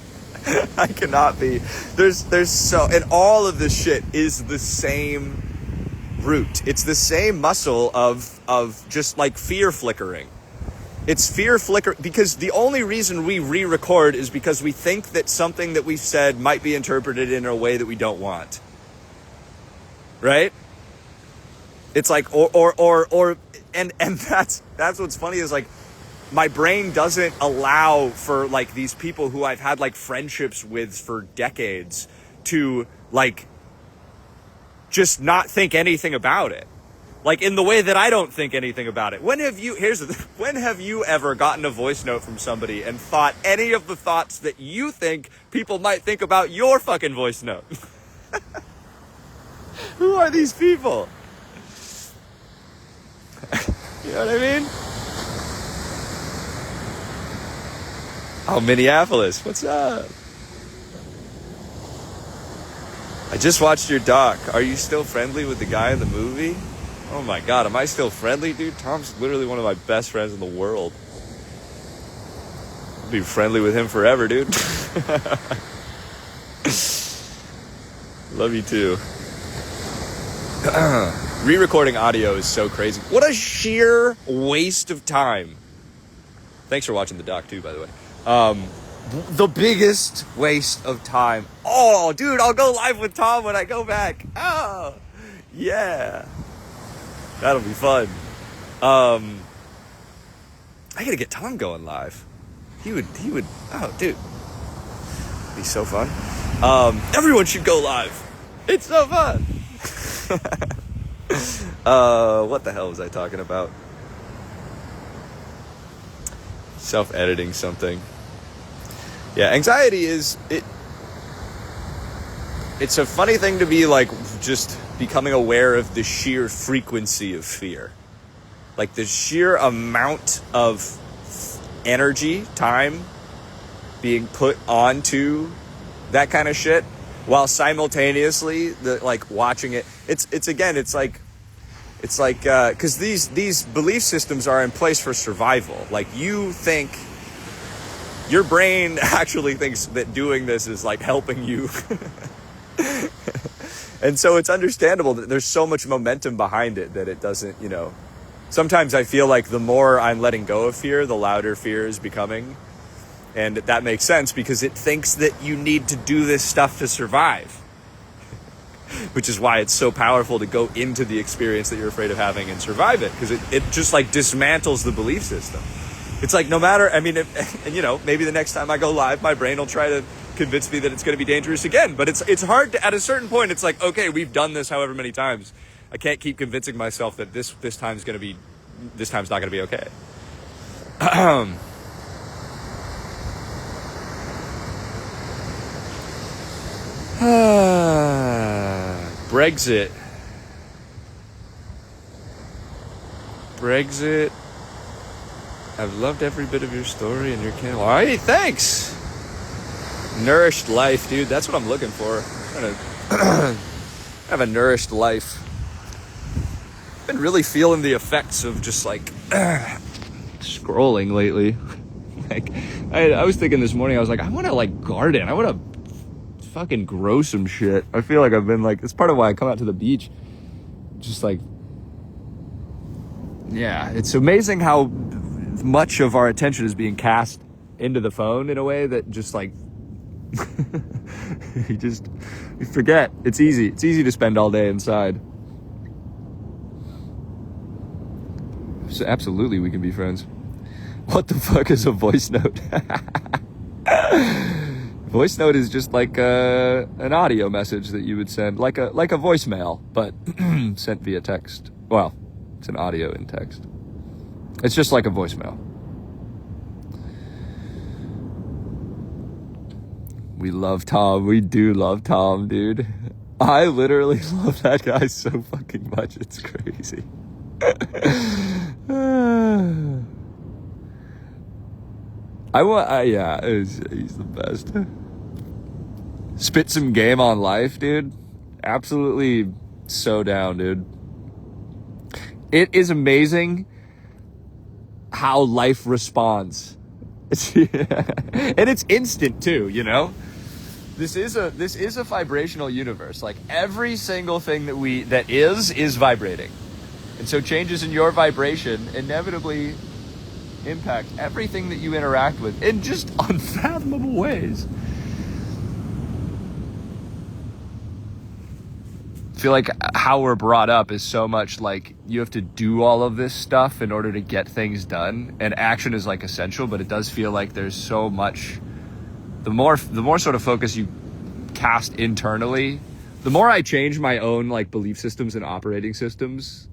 I cannot be. There's so, and all of this shit is the same root. It's the same muscle of just like fear flickering. It's fear flicker, because the only reason we re-record is because we think that something that we've said might be interpreted in a way that we don't want. Right? It's like, and that's what's funny is like, my brain doesn't allow for like these people who I've had like friendships with for decades to like just not think anything about it. Like in the way that I don't think anything about it. When have you ever gotten a voice note from somebody and thought any of the thoughts that you think people might think about your fucking voice note? Who are these people? You know what I mean? Oh, Minneapolis, what's up? I just watched your doc. Are you still friendly with the guy in the movie? Oh my God, am I still friendly, dude? Tom's literally one of my best friends in the world. I'll be friendly with him forever, dude. Love you too. Re-recording audio is so crazy. What a sheer waste of time. Thanks for watching the doc too, by the way. The biggest waste of time. Oh, dude, I'll go live with Tom when I go back. Oh, yeah. That'll be fun. I gotta get Tom going live. He would, oh, dude. It'd be so fun. Everyone should go live. It's so fun. What the hell was I talking about? Self-editing something. Yeah, anxiety it's a funny thing to be like just becoming aware of the sheer frequency of fear. Like the sheer amount of energy, time being put onto that kind of shit while simultaneously watching it. It's like because these belief systems are in place for survival. Like you think, your brain actually thinks that doing this is like helping you. And so it's understandable that there's so much momentum behind it that it doesn't, sometimes I feel like the more I'm letting go of fear, the louder fear is becoming. And that makes sense because it thinks that you need to do this stuff to survive. Which is why it's so powerful to go into the experience that you're afraid of having and survive it. Because it just like dismantles the belief system. It's like no matter, maybe the next time I go live, my brain will try to convince me that it's going to be dangerous again. But it's hard to, at a certain point, it's like, okay, we've done this however many times. I can't keep convincing myself that this time's not going to be okay. Brexit. I've loved every bit of your story and your channel. All right, thanks. Nourished life, dude. That's what I'm looking for. I'm trying to have a nourished life. Been really feeling the effects of just like scrolling lately. Like I was thinking this morning, I was like, I want to like garden. I want to fucking grow some shit. I feel like I've been like, it's part of why I come out to the beach. Just like, yeah, it's amazing how much of our attention is being cast into the phone in a way that just like you forget. It's easy to spend all day inside. So absolutely we can be friends. What the fuck is a voice note? Voice note is just like an audio message that you would send, like a voicemail, but sent via text. Well, it's an audio in text. It's just like a voicemail. We love Tom. We do love Tom, dude. I literally love that guy so fucking much. It's crazy. He's the best. Spit some game on life, dude. Absolutely so down, dude. It is amazing how life responds. And it's instant too, you know? This is a vibrational universe. Like every single thing that is vibrating. And so changes in your vibration inevitably impact everything that you interact with in just unfathomable ways. I feel like how we're brought up is so much like you have to do all of this stuff in order to get things done, and action is like essential, but it does feel like there's so much. The more sort of focus you cast internally, the more I change my own like belief systems and operating systems,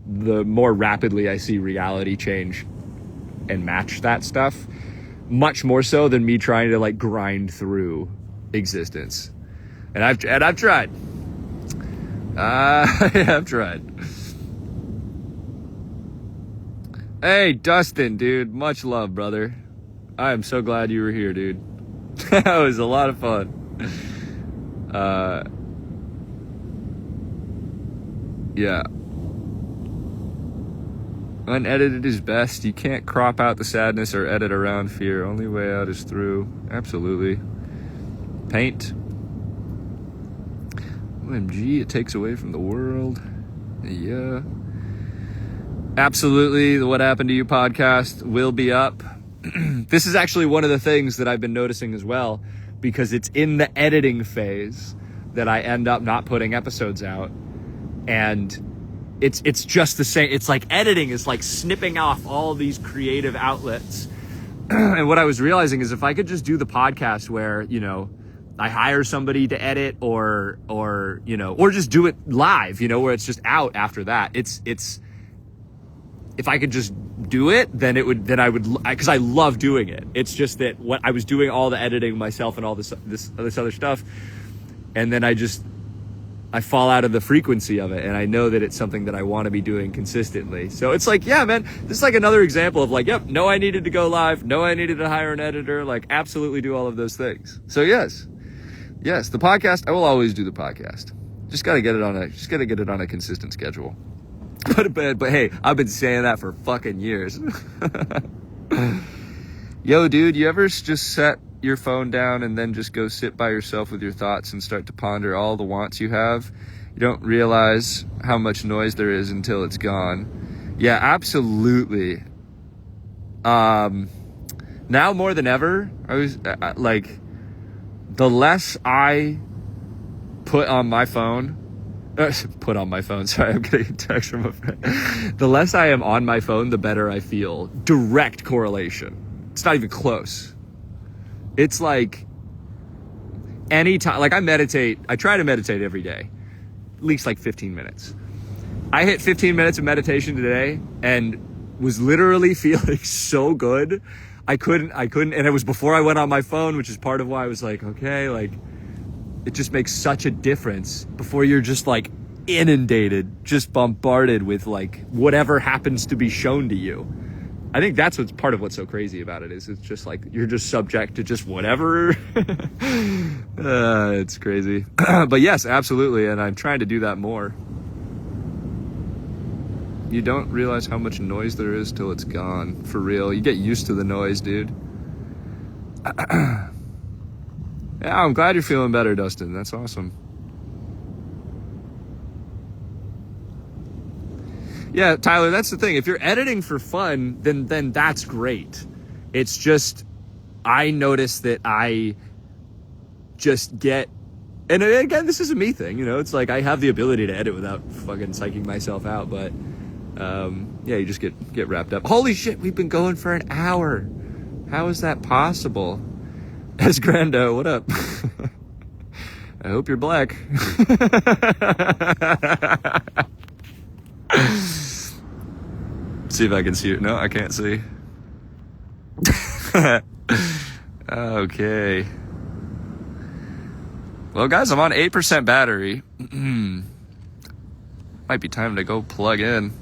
the more rapidly I see reality change and match that stuff, much more so than me trying to like grind through existence. And I've tried. I've tried. Hey, Dustin, dude. Much love, brother. I am so glad you were here, dude. That was a lot of fun. Yeah. Unedited is best. You can't crop out the sadness or edit around fear. Only way out is through. Absolutely. Paint. OMG, it takes away from the world. Yeah. Absolutely. The What Happened to You podcast will be up. This is actually one of the things that I've been noticing as well, because it's in the editing phase that I end up not putting episodes out. And it's just the same. It's like editing is like snipping off all these creative outlets. And what I was realizing is if I could just do the podcast where, you know, I hire somebody to edit or you know, or just do it live, you know, where it's just out after that. It's if I could just do it, then I would, because I love doing it. It's just that what I was doing all the editing myself and all this other stuff. And then I fall out of the frequency of it. And I know that it's something that I want to be doing consistently. So it's like, yeah, man, this is like another example of like, yep, no, I needed to go live. No, I needed to hire an editor, like absolutely do all of those things. So yes, the podcast, I will always do the podcast. Just got to get it on a consistent schedule. But hey, I've been saying that for fucking years. Yo, dude, you ever just set your phone down and then just go sit by yourself with your thoughts and start to ponder all the wants you have? You don't realize how much noise there is until it's gone. Yeah, absolutely. Now more than ever, I was like, the less I put on my phone, sorry, I'm getting a text from a friend. The less I am on my phone, the better I feel. Direct correlation. It's not even close. It's like anytime, like I try to meditate every day, at least like 15 minutes. I hit 15 minutes of meditation today and was literally feeling so good. I couldn't, and it was before I went on my phone, which is part of why I was like, okay, like, it just makes such a difference before you're just like inundated, just bombarded with like whatever happens to be shown to you. I think that's what's part of what's so crazy about it is it's just like you're just subject to just whatever. It's crazy. But yes, absolutely. And I'm trying to do that more. You don't realize how much noise there is till it's gone. For real. You get used to the noise, dude. Yeah, I'm glad you're feeling better, Dustin. That's awesome. Yeah, Tyler, that's the thing. If you're editing for fun, then that's great. It's just, I notice that I just get, and again, this is a me thing, you know? It's like I have the ability to edit without fucking psyching myself out, but yeah, you just get wrapped up. Holy shit, we've been going for an hour. How is that possible? Esgrando, what up? I hope you're black. See if I can see it. No, I can't see. Okay. Well, guys, I'm on 8% battery. Might be time to go plug in.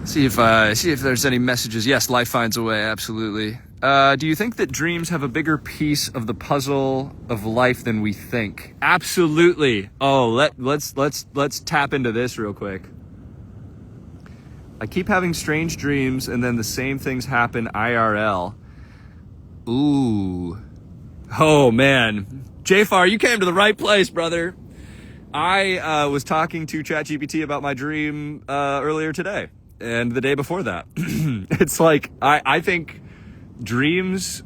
See if there's any messages. Yes, life finds a way. Absolutely. Do you think that dreams have a bigger piece of the puzzle of life than we think? Absolutely. Oh, let's tap into this real quick. I keep having strange dreams and then the same things happen IRL. Ooh. Oh, man. JFar, you came to the right place, brother. I was talking to ChatGPT about my dream earlier today and the day before that. It's like, I think dreams...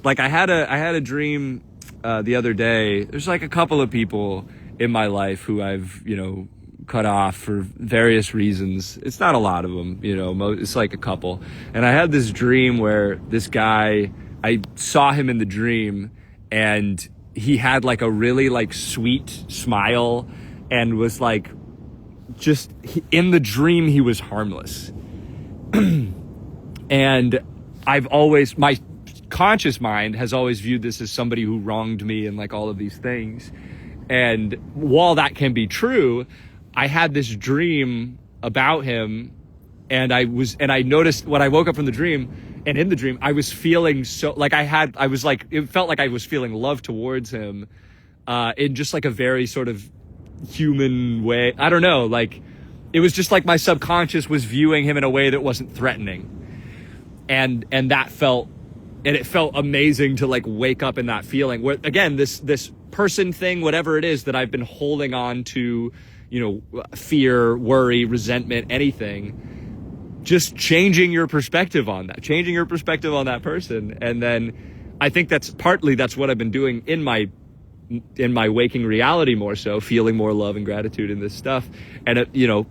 like I had a dream the other day. There's like a couple of people in my life who I've, cut off for various reasons. It's not a lot of them, it's like a couple. And I had this dream where this guy, I saw him in the dream and he had like a really like sweet smile and was like, just in the dream, he was harmless. And my conscious mind has always viewed this as somebody who wronged me and like all of these things. And while that can be true, I had this dream about him and I noticed when I woke up from the dream and in the dream, I was feeling so like it felt like I was feeling love towards him, in just like a very sort of human way. I don't know, like it was just like my subconscious was viewing him in a way that wasn't threatening. And it felt amazing to like wake up in that feeling where, again, this person thing, whatever it is that I've been holding on to, fear, worry, resentment, anything, just changing your perspective on that person. And then I think that's what I've been doing in my waking reality more so, feeling more love and gratitude in this stuff. And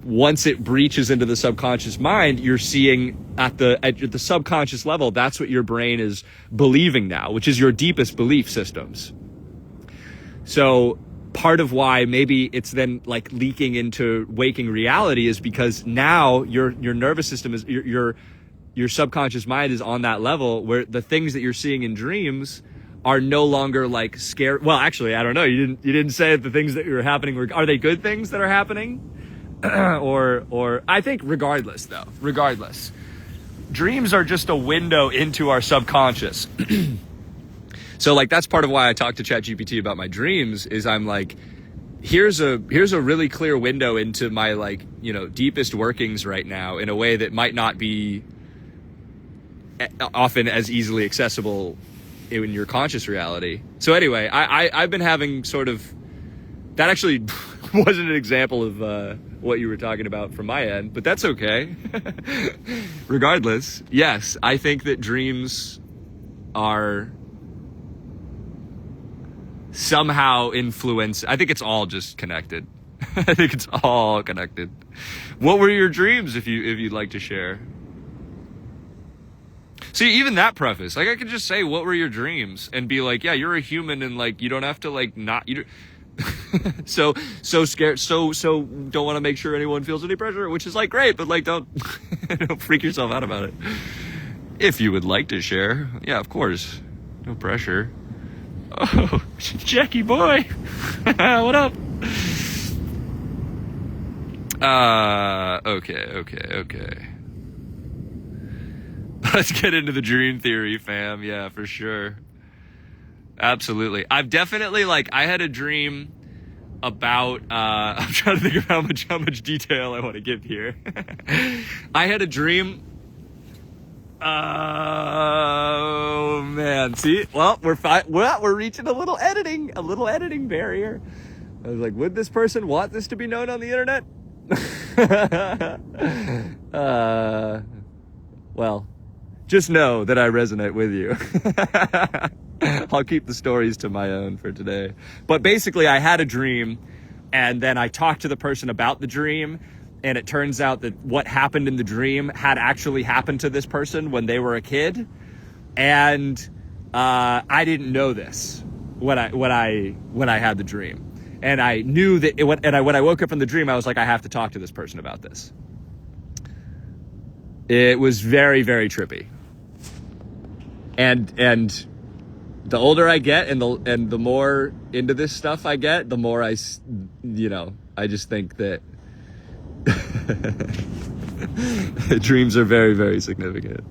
once it breaches into the subconscious mind, you're seeing at the subconscious level, that's what your brain is believing now, which is your deepest belief systems. So part of why maybe it's then like leaking into waking reality is because now your nervous system is your subconscious mind is on that level where the things that you're seeing in dreams are no longer like scary. Well, actually, I don't know. You didn't say that the things that are happening are they good things that are happening? or I think regardless, dreams are just a window into our subconscious. So like that's part of why I talk to ChatGPT about my dreams is I'm like, here's a really clear window into my like, deepest workings right now in a way that might not be often as easily accessible in your conscious reality. So anyway, I've been having sort of, that actually wasn't an example of what you were talking about from my end, but that's okay. Regardless, yes, I think that dreams are somehow influence. I think it's all just connected. I think it's all connected. What were your dreams if you'd like to share? See, even that preface, like I could just say, what were your dreams? And be like, yeah, you're a human and like, you don't have to like not, so scared, so don't want to make sure anyone feels any pressure, which is like great, but like don't freak yourself out about it. If you would like to share, yeah, of course, no pressure. Oh, Jackie boy, what up? Okay. Let's get into the dream theory, fam. Yeah, for sure. Absolutely. I've definitely I had a dream about, I'm trying to think of how much detail I want to give here. I had a dream. Oh man. See, well, we're reaching a little editing barrier. I was like, would this person want this to be known on the internet? Well, just know that I resonate with you. I'll keep the stories to my own for today. But basically, I had a dream, and then I talked to the person about the dream, and it turns out that what happened in the dream had actually happened to this person when they were a kid, and I didn't know this when I had the dream, and I knew that when I woke up from the dream, I was like, I have to talk to this person about this. It was very, very trippy. And the older I get and the more into this stuff I get, the more I just think that dreams are very, very significant.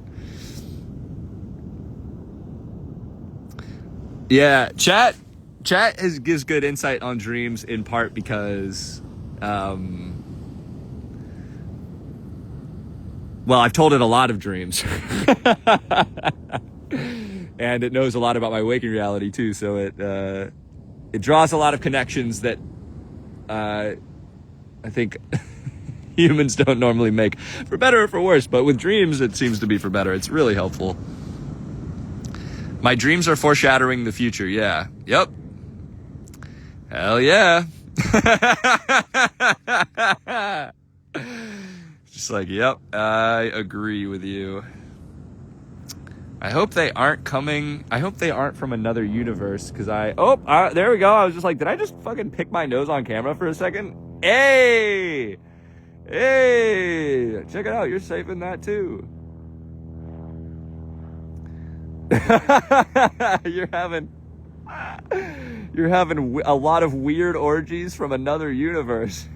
Yeah, chat gives good insight on dreams in part because Well, I've told it a lot of dreams. And it knows a lot about my waking reality too, so it draws a lot of connections that I think humans don't normally make, for better or for worse. But with dreams, it seems to be for better. It's really helpful. My dreams are foreshadowing the future. Yeah. Yep. Hell yeah. Just like, yep, I agree with you. I hope they aren't coming. I hope they aren't from another universe, because there we go. I was just like, did I just fucking pick my nose on camera for a second? Hey, check it out. You're safe in that too. You're having a lot of weird orgies from another universe.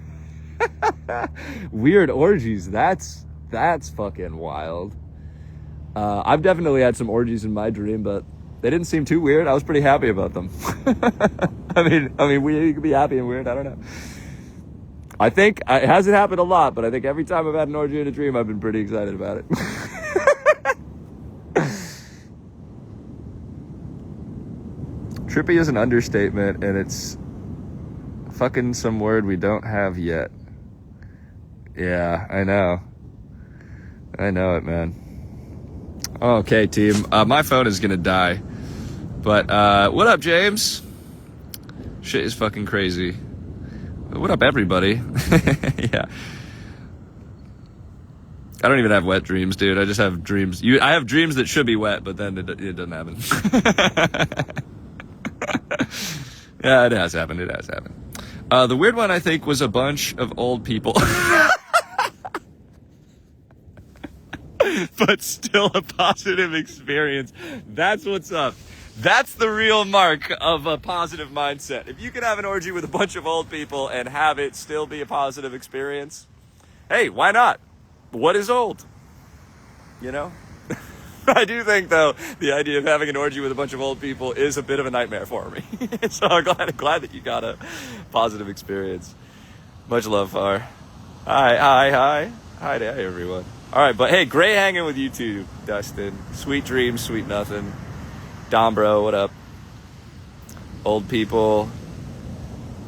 Weird orgies. That's fucking wild. I've definitely had some orgies in my dream, but they didn't seem too weird. I was pretty happy about them. I mean, you could be happy and weird. I don't know. I think it hasn't happened a lot, but I think every time I've had an orgy in a dream, I've been pretty excited about it. Trippy is an understatement, and it's fucking some word we don't have yet. Yeah, I know it, man. Okay, team. My phone is gonna die. But, what up, James? Shit is fucking crazy. What up, everybody? Yeah. I don't even have wet dreams, dude. I just have dreams. I have dreams that should be wet, but then it doesn't happen. Yeah, it has happened. The weird one, I think, was a bunch of old people. But still a positive experience. That's what's up. That's the real mark of a positive mindset. If you can have an orgy with a bunch of old people and have it still be a positive experience, hey, why not? What is old? You know? I do think, though, the idea of having an orgy with a bunch of old people is a bit of a nightmare for me. So I'm glad that you got a positive experience. Much love, Far. Hi, everyone. All right, but hey, great hanging with you too, Dustin. Sweet dreams, sweet nothing. Dom, bro, what up? Old people.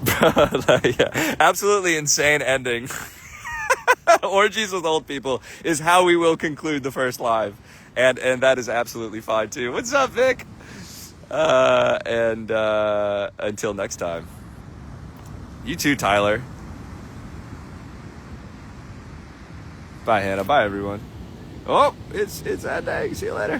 Yeah, absolutely insane ending. Orgies with old people is how we will conclude the first live. And that is absolutely fine too. What's up, Vic? Until next time. You too, Tyler. Bye, Hannah. Bye, everyone. Oh, it's that day. See you later.